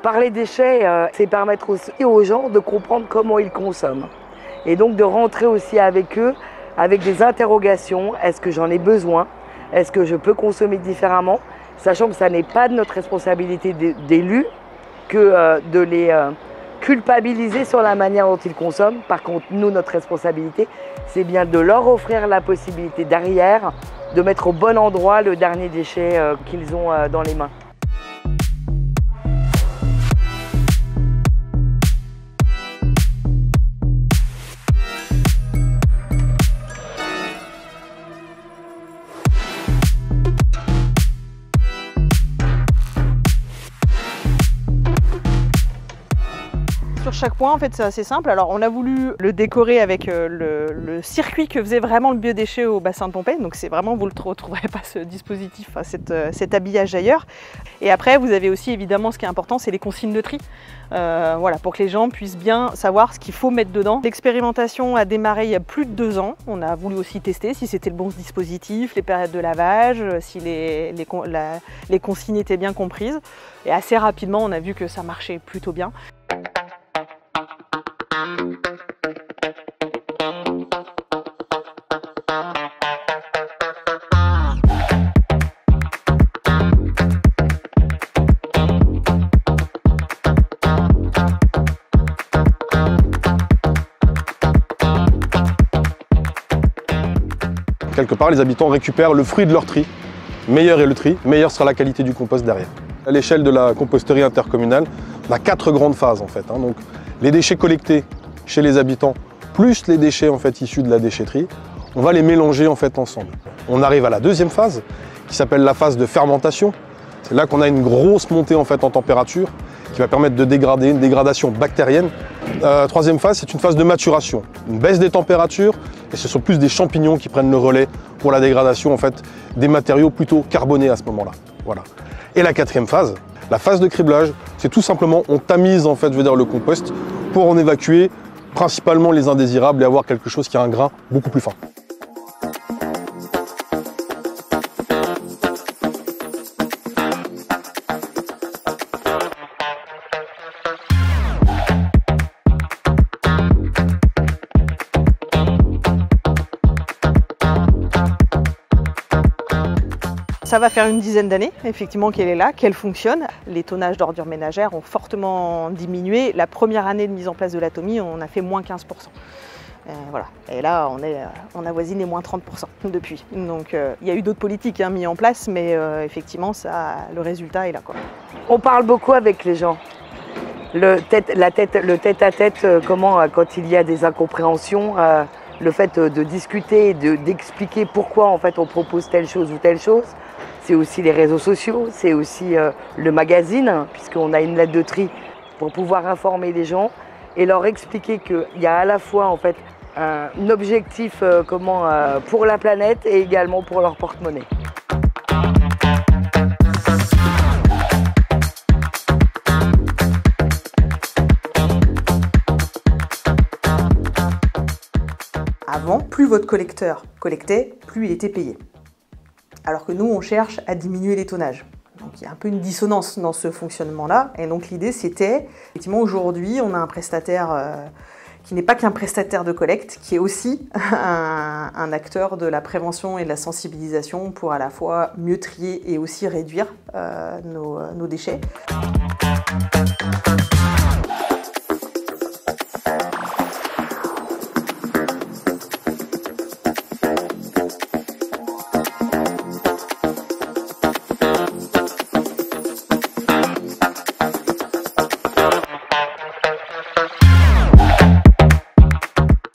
Parler déchets, c'est permettre aussi aux gens de comprendre comment ils consomment. Et donc de rentrer aussi avec eux, avec des interrogations. Est-ce que j'en ai besoin? Est-ce que je peux consommer différemment? Sachant que ça n'est pas de notre responsabilité d'élus que de les culpabiliser sur la manière dont ils consomment. Par contre, nous, notre responsabilité, c'est bien de leur offrir la possibilité derrière de mettre au bon endroit le dernier déchet qu'ils ont dans les mains. Sur chaque point, en fait, c'est assez simple. Alors, on a voulu le décorer avec le circuit que faisait vraiment le biodéchet au bassin de Pompée. Donc, c'est vraiment, vous ne retrouverez pas ce dispositif, enfin, cet habillage ailleurs. Et après, vous avez aussi, évidemment, ce qui est important, c'est les consignes de tri. Voilà, pour que les gens puissent bien savoir ce qu'il faut mettre dedans. L'expérimentation a démarré il y a plus de 2 ans. On a voulu aussi tester si c'était le bon dispositif, les périodes de lavage, si les consignes étaient bien comprises. Et assez rapidement, on a vu que ça marchait plutôt bien. Quelque part, les habitants récupèrent le fruit de leur tri. Meilleur est le tri, meilleure sera la qualité du compost derrière. À l'échelle de la composterie intercommunale, on a 4 grandes phases en fait. Donc, les déchets collectés chez les habitants, plus les déchets en fait issus de la déchetterie, on va les mélanger en fait ensemble. On arrive à la 2e phase, qui s'appelle la phase de fermentation. C'est là qu'on a une grosse montée en fait en température, qui va permettre de dégrader, une dégradation bactérienne. 3e phase, c'est une phase de maturation, une baisse des températures, et ce sont plus des champignons qui prennent le relais pour la dégradation en fait des matériaux plutôt carbonés à ce moment-là. Voilà. Et la 4e phase, la phase de criblage, c'est tout simplement on tamise en fait, le compost pour en évacuer principalement les indésirables et avoir quelque chose qui a un grain beaucoup plus fin. Ça va faire une dizaine d'années, effectivement, qu'elle est là, qu'elle fonctionne. Les tonnages d'ordures ménagères ont fortement diminué. La première année de mise en place de l'Atomy, on a fait moins 15%. Voilà. Et là, on avoisine les moins 30% depuis. Donc, il y a eu d'autres politiques mis en place, mais effectivement, le résultat est là, quoi. On parle beaucoup avec les gens. Le tête-à-tête, quand il y a des incompréhensions, le fait de discuter, d'expliquer pourquoi en fait on propose telle chose ou telle chose. C'est aussi les réseaux sociaux, c'est aussi le magazine, puisqu'on a une lettre de tri pour pouvoir informer les gens et leur expliquer qu'il y a à la fois en fait un objectif pour la planète et également pour leur porte-monnaie. Avant, plus votre collecteur collectait, plus il était payé. Alors que nous, on cherche à diminuer les tonnages. Donc il y a un peu une dissonance dans ce fonctionnement-là. Et donc l'idée, c'était, effectivement, aujourd'hui, on a un prestataire qui n'est pas qu'un prestataire de collecte, qui est aussi un acteur de la prévention et de la sensibilisation pour à la fois mieux trier et aussi réduire nos déchets.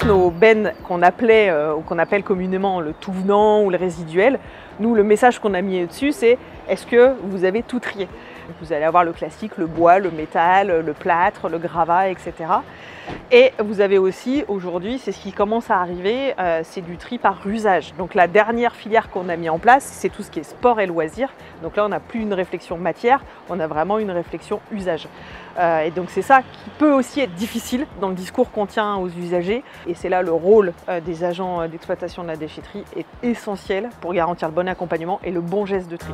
Nos bennes qu'on appelait ou qu'on appelle communément le tout venant ou le résiduel, nous le message qu'on a mis dessus c'est est-ce que vous avez tout trié? Vous allez avoir le classique, le bois, le métal, le plâtre, le gravat, etc. Et vous avez aussi aujourd'hui, c'est ce qui commence à arriver, c'est du tri par usage. Donc la dernière filière qu'on a mis en place, c'est tout ce qui est sport et loisirs. Donc là, on n'a plus une réflexion matière, on a vraiment une réflexion usage. Et donc c'est ça qui peut aussi être difficile dans le discours qu'on tient aux usagers. Et c'est là le rôle des agents d'exploitation de la déchetterie est essentiel pour garantir le bon accompagnement et le bon geste de tri.